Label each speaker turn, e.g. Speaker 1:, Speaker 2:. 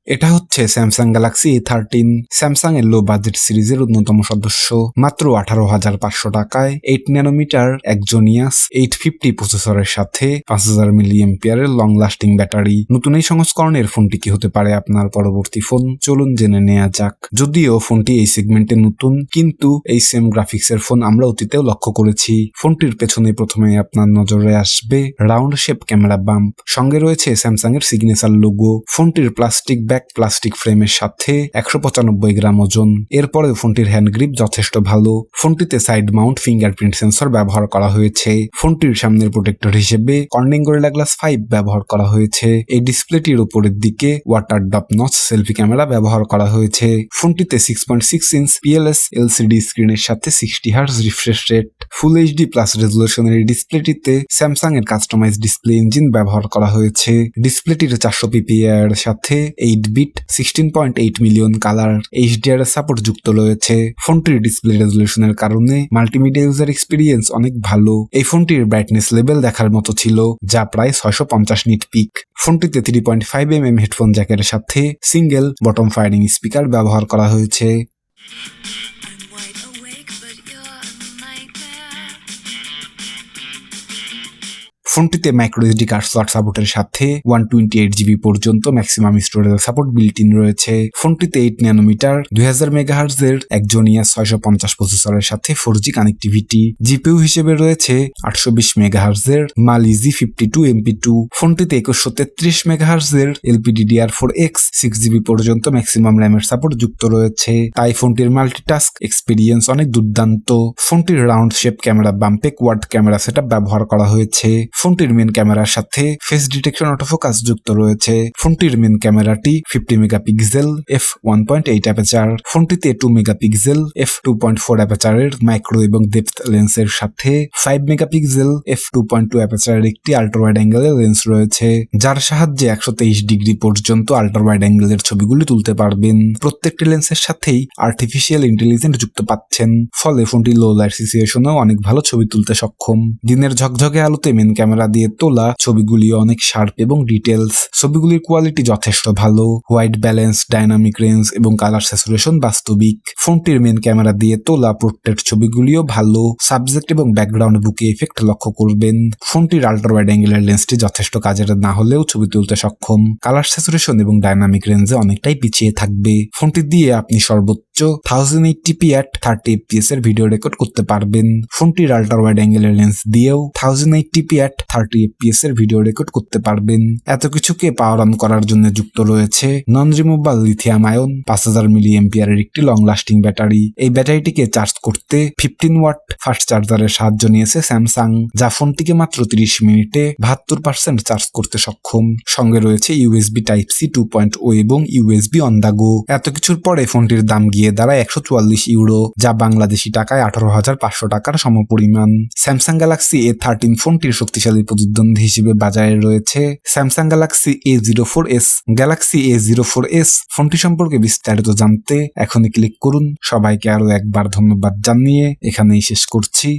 Speaker 1: এটা হচ্ছে Samsung Galaxy A13, Samsung এর লো বাজেট সিরিজের অন্যতম সদস্য। মাত্র 18,500 টাকায় 8 ন্যানোমিটার Exynos 850 প্রসেসরের সাথে 5000 মিলিঅ্যাম্পিয়ারের লং লাস্টিং ব্যাটারি। নতুন এই সংস্করণের ফোনটি কি হতে পারে আপনার পরবর্তী ফোন, চলুন জেনে নেওয়া যাক। যদিও ফোনটি এই সেগমেন্টে নতুন, কিন্তু এই সেম গ্রাফিক্সের ফোন আমরা অতীতেও লক্ষ্য করেছি। ফোনটির পেছনে প্রথমে আপনার নজরে আসবে রাউন্ড শেপ ক্যামেরা বাম্প, সঙ্গে রয়েছে স্যামসাং এর সিগনেচার লোগো। ফোনটির প্লাস্টিক ব্যাক প্লাস্টিক ফ্রেমের সাথে 195 গ্রাম ওজন। এরপরেও ফোনটির হ্যান্ড গ্রিপ যথেষ্ট ভালো। ফোনটিতে সাইড মাউন্ট ফিঙ্গারপ্রিন্ট সেন্সর ব্যবহার করা হয়েছে। ফোনটির সামনের প্রোটেক্টর হিসেবে কর্নিং গরিলা গ্লাস 5 ব্যবহার করা হয়েছে। এই ডিসপ্লেটির উপরের দিকে water drop notch selfie camera ব্যবহার করা হয়েছে। ফোনটিতে 6.6 ইঞ্চ PLS LCD স্ক্রিনের সাথে 60 হার্জ রিফ্রেশ রেট, ফুল HD প্লাস রেজুলেশনের এই ডিসপ্লেটিতে স্যামসাং এর কাস্টমাইজ ডিসপ্লে ইঞ্জিন ব্যবহার করা হয়েছে। ডিসপ্লেটির 400 ppi এর সাথে 8-বিট 16.8 মিলিয়ন কালার HDR এর সাপোর্ট যুক্ত রয়েছে। ফোনটির ডিসপ্লে রেজুলেশনের কারণে মাল্টিমিডিয়া ইউজার এক্সপিরিয়েন্স অনেক ভালো। এই ফোনটির ব্রাইটনেস লেভেল দেখার মতো ছিল, যা প্রায় 650 নিট পিক। ফোনটিতে 3.5mm হেডফোন জ্যাকের সাথে সিঙ্গেল বটম ফায়ারিং স্পিকার ব্যবহার করা হয়েছে। ফোনটিতে মাইক্রো SD কার্ড স্লট সাপোর্টের সাথে 128GB পর্যন্ত maximum storage support built in রয়েছে। ফোনটিতে 8 ন্যানোমিটার 2000 মেগাহার্জ এর Exynos 650 প্রসেসরের সাথে 4G কানেক্টিভিটি। জিপিইউ হিসেবে রয়েছে 820 মেগাহার্জ এর Mali G52 MP2। ফোনটিতে 2133 মেগাহার্জ এর LPDDR4X 6GB পর্যন্ত ম্যাক্সিমাম র্যামের সাপোর্ট যুক্ত রয়েছে, তাই ফোনটির মাল্টিটাস্ক এক্সপিরিয়েন্স অনেক দুর্দান্ত। ফোনটির রাউন্ড শেপ ক্যামেরা বাম্পে কোয়াড ক্যামেরা সেটআপ ব্যবহার করা হয়েছে। ফোনটির মেন ক্যামেরার সাথে ফেস ডিটেকশন অটোফোকাস যুক্ত রয়েছে। ফোনটির মেন ক্যামেরাটি 50 মেগাপিক্সেল f1.8 অ্যাপাচার। ফোনটিতে 2 মেগাপিক্সেল f2.4 অ্যাপাচারের মাইক্রো এবং ডেপথ লেন্সের সাথে 5 মেগাপিক্সেল f2.2 অ্যাপাচারের একটি আল্ট্রা ওয়াইড অ্যাঙ্গেলের লেন্স রয়েছে, যার সাহায্যে 123 ডিগ্রি পর্যন্ত আল্ট্রা ওয়াইড অ্যাঙ্গেলের ছবিগুলি তুলতে পারবেন। প্রত্যেকটি লেন্সের সাথেই আর্টিফিশিয়াল ইন্টেলিজেন্স যুক্ত পাচ্ছেন, ফলে ফোনটি লো লাইট সিচুয়েশনেও অনেক ভালো ছবি তুলতে সক্ষম। দিনের ঝকঝকে আলোতে মেন ক্যামেরা দিয়ে তোলা ছবিগুলি অনেক শার্প এবং ডিটেলস। ছবিগুলির কোয়ালিটি যথেষ্ট ভালো। হোয়াইট ব্যালেন্স, ডাইনামিক রেঞ্জ এবং কালার স্যাচুরেশন বাস্তবিক। ফোনটির মেন ক্যামেরা দিয়ে তোলা পোর্ট্রেট ছবিগুলিও ভালো। সাবজেক্ট এবং ব্যাকগ্রাউন্ড বুকে ইফেক্ট লক্ষ্য করবেন। ফোনটির আল্ট্রা ওয়াইড অ্যাঙ্গেলের লেন্সটি যথেষ্ট কাজের না হলেও ছবি তুলতে সক্ষম। কালার স্যাচুরেশন এবং ডাইনামিক রেঞ্জে অনেকটাই পিছিয়ে থাকবে। ফোনটি দিয়ে আপনি সর্বোচ্চ 1080p at 30 fps এর ভিডিও রেকর্ড করতে পারবেন। ফোনটির আল্ট্রা ওয়াইড অ্যাঙ্গেলের লেন্স দিয়েও 1080p at 30 fps এর ভিডিও রেকর্ড করতে পারবেন। এত কিছুকে পাওয়ার অন করার জন্য যুক্ত রয়েছে নন রিমুভেবল লিথিয়াম আয়ন 5000 মিলিঅ্যাম্পিয়ারের একটি লং লাস্টিং ব্যাটারি। এই ব্যাটারিটিকে চার্জ করতে 15 ওয়াট ফাস্ট চার্জারের সাহায্য নিয়েছে স্যামসাং, যা ফোনটিকে মাত্র 30 মিনিটে 72% চার্জ করতে সক্ষম। সঙ্গে রয়েছে USB Type-C 2.0 এবং USB অন দা গো। এত কিছুর পরে ফোনটির দাম গিয়ে দাঁড়ায় 144 ইউরো, যা বাংলাদেশি টাকায় 18,500 টাকার সমপরিমাণ। স্যামসাং গ্যালাক্সি A13 ফোনটির শক্তিশালী প্রতিদ্বন্দ্বী হিসেবে বাজারে রয়েছে Samsung Galaxy A04s। Galaxy A04s ফোনটি সম্পর্কে বিস্তারিত জানতে এখনই ক্লিক করুন। সবাইকে আরো একবার ধন্যবাদ জানিয়ে এখানেই শেষ করছি।